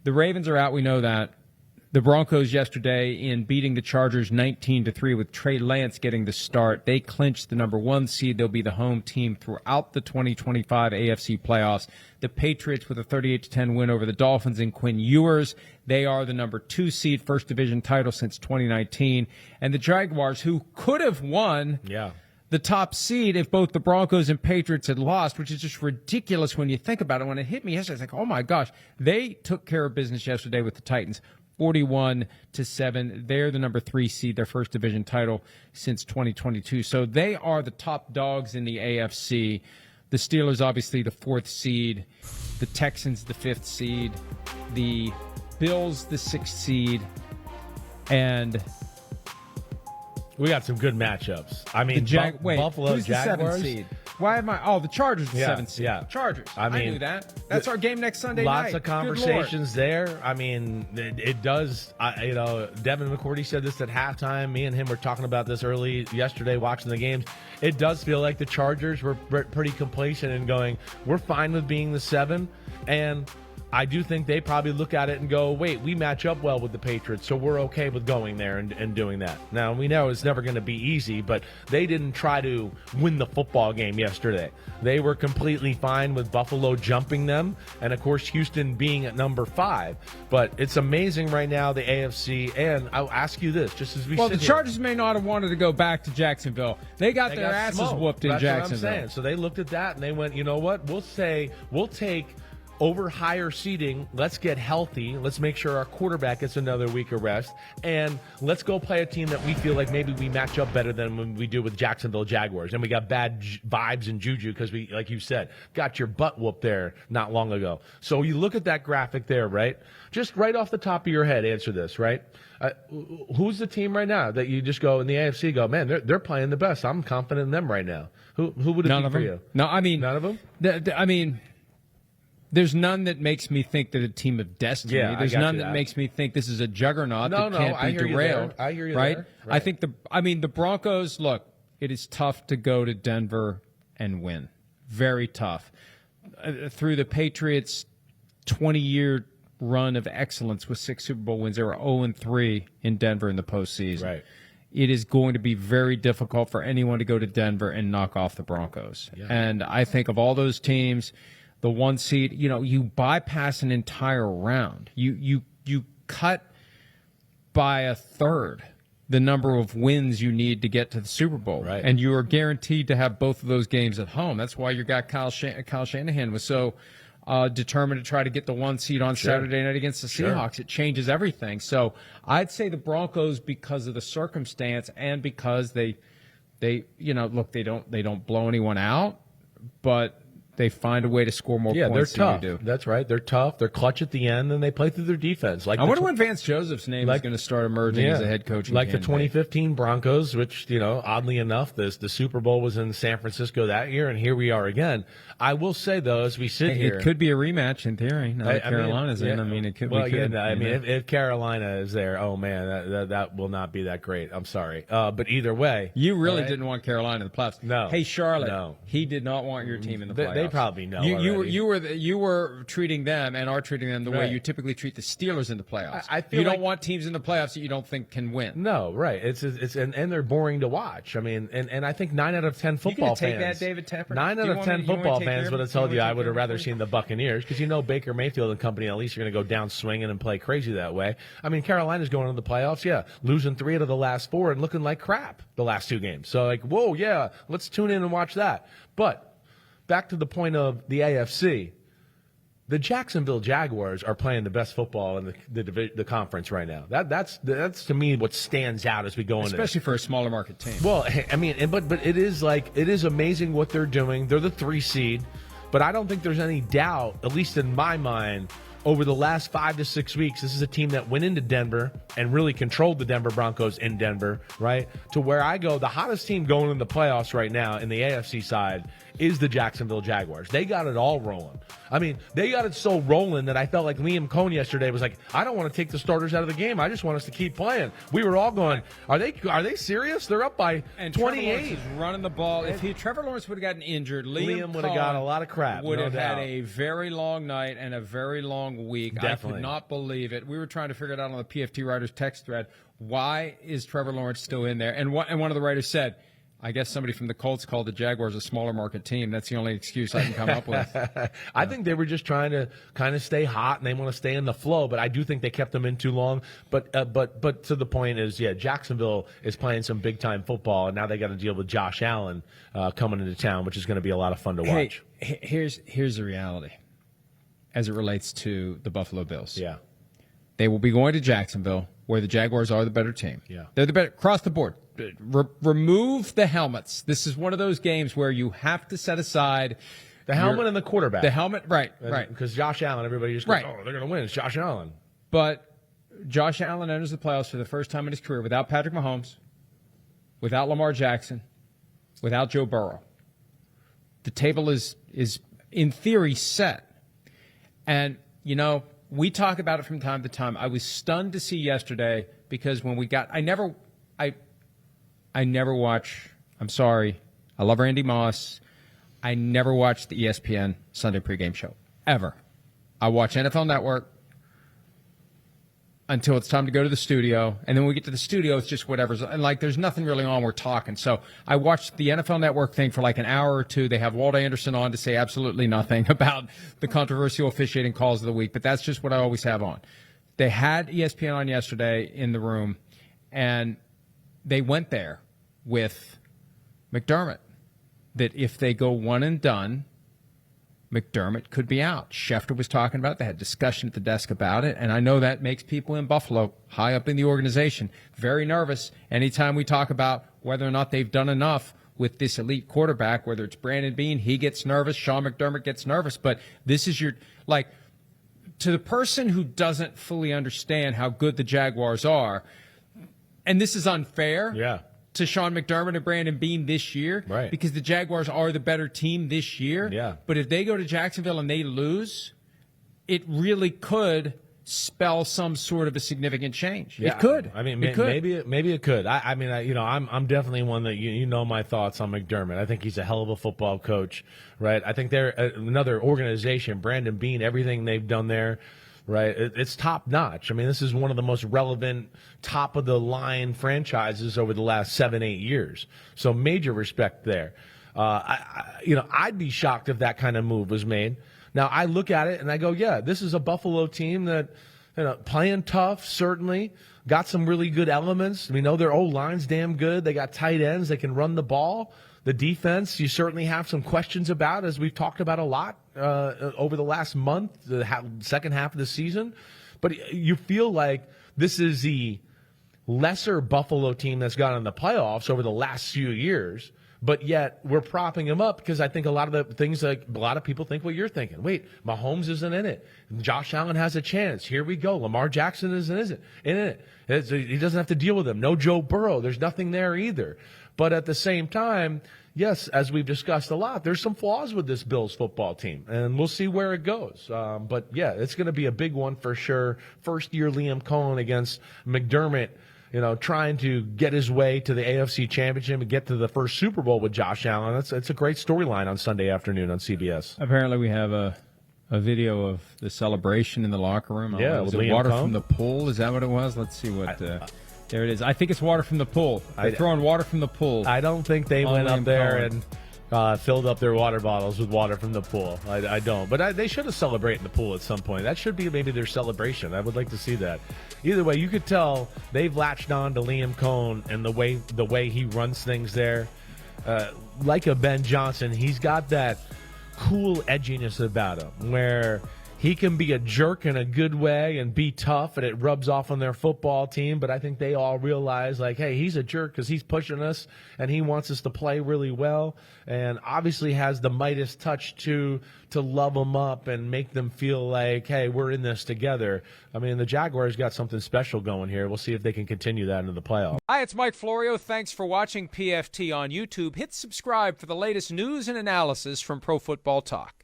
The Ravens are out. We know that. The Broncos yesterday in beating the Chargers 19-3 with Trey Lance getting the start. They clinched the number 1 seed. They'll be the home team throughout the 2025 AFC playoffs. The Patriots with a 38-10 win over the Dolphins and Quinn Ewers. They are the number 2 seed, first division title since 2019. And the Jaguars, who could have won the top seed if both the Broncos and Patriots had lost, which is just ridiculous when you think about it. When it hit me yesterday, it's like, oh my gosh. They took care of business yesterday with the Titans. 41-7. They're the number 3 seed, their first division title since 2022. So they are the top dogs in the AFC. The Steelers, obviously, the 4th seed. The Texans, the 5th seed. The Bills, the 6th seed. And we got some good matchups. I mean, Buffalo who's Jaguars. The 7th seed? Why am I? Oh, the Chargers, the 7th seed. Yeah. Chargers. I knew that. That's our game next Sunday night. Lots of conversations there. I mean, it does. Devin McCourty said this at halftime. Me and him were talking about this early yesterday, watching the games. It does feel like the Chargers were pretty complacent and going, we're fine with being the 7. And I do think they probably look at it and go, wait, we match up well with the Patriots, so we're okay with going there and doing that. Now, we know it's never going to be easy, but they didn't try to win the football game yesterday. They were completely fine with Buffalo jumping them, and, of course, Houston being at number 5. But it's amazing right now, the AFC, and I'll ask you this, just as we the Chargers may not have wanted to go back to Jacksonville. They got their asses whooped in Jacksonville. That's what I'm saying. So they looked at that, and they went, you know what, we'll take over higher seeding. Let's get healthy. Let's make sure our quarterback gets another week of rest. And let's go play a team that we feel like maybe we match up better than when we do with Jacksonville Jaguars. And we got bad vibes and juju because we, like you said, got your butt whooped there not long ago. So you look at that graphic there, right? Just right off the top of your head, answer this, right? Who's the team right now that you just go in the AFC go, man, they're playing the best. I'm confident in them right now. Who would it be for you? No, I mean, none of them? There's none that makes me think that a team of destiny. Yeah, There's none that makes me think this is a juggernaut that can't be derailed. I hear you right? there. I think the Broncos, look, it is tough to go to Denver and win. Very tough. Through the Patriots' 20-year run of excellence with 6 Super Bowl wins, they were 0-3 in Denver in the postseason. Right. It is going to be very difficult for anyone to go to Denver and knock off the Broncos. Yeah. And I think of all those teams, the 1 seed, you bypass an entire round. You cut by a third the number of wins you need to get to the Super Bowl. Right. And you are guaranteed to have both of those games at home. That's why you got Kyle Shanahan was so determined to try to get the 1 seed on Saturday night against the Seahawks. It changes everything. So I'd say the Broncos, because of the circumstance and because they don't blow anyone out, but they find a way to score more points than you do. That's right. They're tough. They're clutch at the end, and they play through their defense. I wonder when Vance Joseph's name is going to start emerging as a head coach. Like the 2015 Broncos, which, oddly enough, the Super Bowl was in San Francisco that year, and here we are again. I will say, though, as we sit here. It could be a rematch in theory. Now that Carolina's in. It could. Well, if Carolina is there, oh, man, that will not be that great. I'm sorry. But either way. You really didn't want Carolina in the playoffs. No. Hey, Charlotte. No. He did not want your team in the playoffs. They probably know. You were treating them and are treating them the way you typically treat the Steelers in the playoffs. I feel you don't want teams in the playoffs that you don't think can win. No, right. And they're boring to watch. I mean, and I think 9 out of 10 football fans. Take that, David Tepper? 9 out of 10 football fans would have told you I would have rather seen the Buccaneers because Baker Mayfield and company at least are going to go down swinging and play crazy that way. I mean, Carolina's going into the playoffs, losing 3 out of the last 4 and looking like crap the last 2 games. So whoa, let's tune in and watch that. But back to the point of the AFC. The Jacksonville Jaguars are playing the best football in the conference right now. That's to me what stands out as we go into, especially for a smaller market team. Well, I mean, but it is amazing what they're doing. They're the 3 seed, but I don't think there's any doubt, at least in my mind, over the last 5 to 6 weeks, this is a team that went into Denver and really controlled the Denver Broncos in Denver, right? To where I go, the hottest team going in the playoffs right now in the AFC side is the Jacksonville Jaguars. They got it all rolling. I mean, they got it so rolling that I felt like Liam Cohn yesterday was like, I don't want to take the starters out of the game. I just want us to keep playing. We were all going, are they serious? They're up by 28. Trevor Lawrence is running the ball. If Trevor Lawrence would have gotten injured, Liam would have got a lot of crap. Would have had a very long night and a very long week. Definitely. I could not believe it. We were trying to figure it out on the PFT Writers text thread. Why is Trevor Lawrence still in there? And one of the writers said, I guess somebody from the Colts called the Jaguars a smaller market team. That's the only excuse I can come up with. I think they were just trying to kind of stay hot, and they want to stay in the flow. But I do think they kept them in too long. But to the point is, yeah, Jacksonville is playing some big time football, and now they got to deal with Josh Allen coming into town, which is going to be a lot of fun to watch. Here's the reality, as it relates to the Buffalo Bills. Yeah, they will be going to Jacksonville, where the Jaguars are the better team. Yeah, they're the better across the board. Remove the helmets. This is one of those games where you have to set aside the helmet and the quarterback. The helmet, right. Because Josh Allen, everybody just goes, right. Oh, they're going to win. It's Josh Allen. But Josh Allen enters the playoffs for the first time in his career without Patrick Mahomes, without Lamar Jackson, without Joe Burrow. The table is in theory set. And, you know, we talk about it from time to time. I was stunned to see yesterday because when we got – I never watch – I'm sorry. I love Randy Moss. I never watch the ESPN Sunday pregame show, ever. I watch NFL Network until it's time to go to the studio. And then when we get to the studio, it's just whatever's – and, like, there's nothing really on. We're talking. So I watched the NFL Network thing for like an hour or two. They have Walt Anderson on to say absolutely nothing about the controversial officiating calls of the week. But that's just what I always have on. They had ESPN on yesterday in the room, and they went there with McDermott, that if they go one and done, McDermott could be out. Schefter was talking about it. They had discussion at the desk about it, and I know that makes people in Buffalo, high up in the organization, very nervous anytime we talk about whether or not they've done enough with this elite quarterback, whether it's Brandon Beane, he gets nervous, Sean McDermott gets nervous, but this is your, like, to the person who doesn't fully understand how good the Jaguars are, and this is unfair to Sean McDermott and Brandon Beane this year, right? Because the Jaguars are the better team this year. Yeah. But if they go to Jacksonville and they lose, it really could spell some sort of a significant change. Yeah. It could. I mean, it could. maybe it could. I'm definitely one that you know my thoughts on McDermott. I think he's a hell of a football coach, right? I think they're another organization. Brandon Beane, everything they've done there. Right, it's top notch. I mean, this is one of the most relevant, top of the line franchises over the last 7-8 years. So major respect there. I'd be shocked if that kind of move was made. Now I look at it and I go, yeah, this is a Buffalo team that, playing tough, certainly got some really good elements. We know their O-line's damn good. They got tight ends. They can run the ball. The defense, you certainly have some questions about, as we've talked about a lot over the last month, the second half of the season. But you feel like this is the lesser Buffalo team that's gotten in the playoffs over the last few years, but yet we're propping them up because I think a lot of the things, like a lot of people think what you're thinking. Wait, Mahomes isn't in it. Josh Allen has a chance. Here we go. Lamar Jackson isn't in it. He doesn't have to deal with them. No Joe Burrow. There's nothing there either. But at the same time, yes, as we've discussed a lot, there's some flaws with this Bills football team, and we'll see where it goes. But, yeah, it's going to be a big one for sure. First-year Liam Cohn against McDermott, trying to get his way to the AFC Championship and get to the first Super Bowl with Josh Allen. It's a great storyline on Sunday afternoon on CBS. Apparently we have a video of the celebration in the locker room. Yeah, was it water from the pool? Is that what it was? Let's see what... there it is. I think it's water from the pool. They're throwing water from the pool. I don't think they went up there and filled up their water bottles with water from the pool. I don't. But they should have celebrated in the pool at some point. That should be maybe their celebration. I would like to see that. Either way, you could tell they've latched on to Liam Cohn and the way he runs things there. Like a Ben Johnson, he's got that cool edginess about him where he can be a jerk in a good way and be tough, and it rubs off on their football team. But I think they all realize, like, hey, he's a jerk because he's pushing us and he wants us to play really well, and obviously has the Midas touch to love them up and make them feel like, hey, we're in this together. I mean, the Jaguars got something special going here. We'll see if they can continue that into the playoffs. Hi, it's Mike Florio. Thanks for watching PFT on YouTube. Hit subscribe for the latest news and analysis from Pro Football Talk.